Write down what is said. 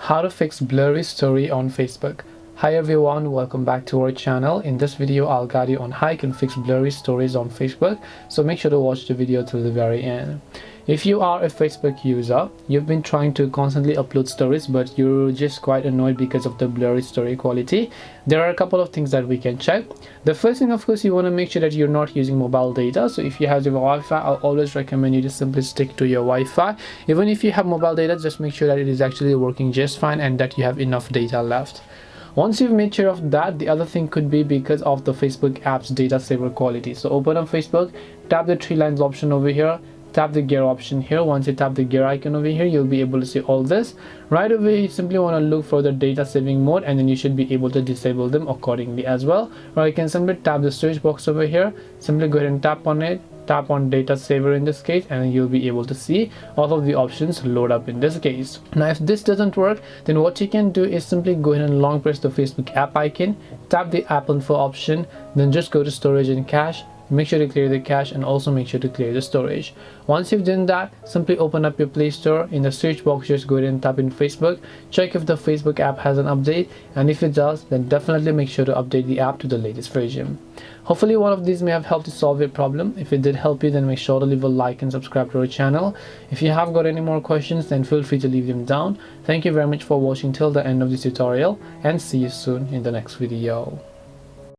How to fix blurry story on Facebook. Hi everyone, welcome back to our channel. In this video I'll guide you on how you can fix blurry stories on Facebook, so make sure to watch the video till the very end. If you are a Facebook user, you've been trying to constantly upload stories but you're just quite annoyed because of the blurry story quality, there are a couple of things that we can check. The first thing, of course, you want to make sure that you're not using mobile data. So if you have your Wi-Fi, I'll always recommend you to simply stick to your Wi-Fi. Even if you have mobile data, just make sure that it is actually working just fine and that you have enough data left. Once you've made sure of that, the other thing could be because of the Facebook app's data saver quality. So open up Facebook, tap the three lines option over here, tap the gear option here. Once you tap the gear icon over here, you'll be able to see all this. Right away, you simply want to look for the data saving mode, and then you should be able to disable them accordingly as well. Or you can simply tap the search box over here, simply go ahead and tap on it, tap on data saver in this case, and you'll be able to see all of the options load up in this case. Now if this doesn't work, then what you can do is simply go ahead and long press the Facebook app icon, tap the app info option, then just go to storage and cache. Make sure to clear the cache and also make sure to clear the storage. Once you've done that, simply open up your Play Store. In the search box, just go ahead and type in Facebook. Check if the Facebook app has an update, and if it does, then definitely make sure to update the app to the latest version. Hopefully one of these may have helped to solve your problem. If it did help you, then make sure to leave a like and subscribe to our channel. If you have got any more questions, then feel free to leave them down. Thank you very much for watching till the end of this tutorial, and see you soon in the next video.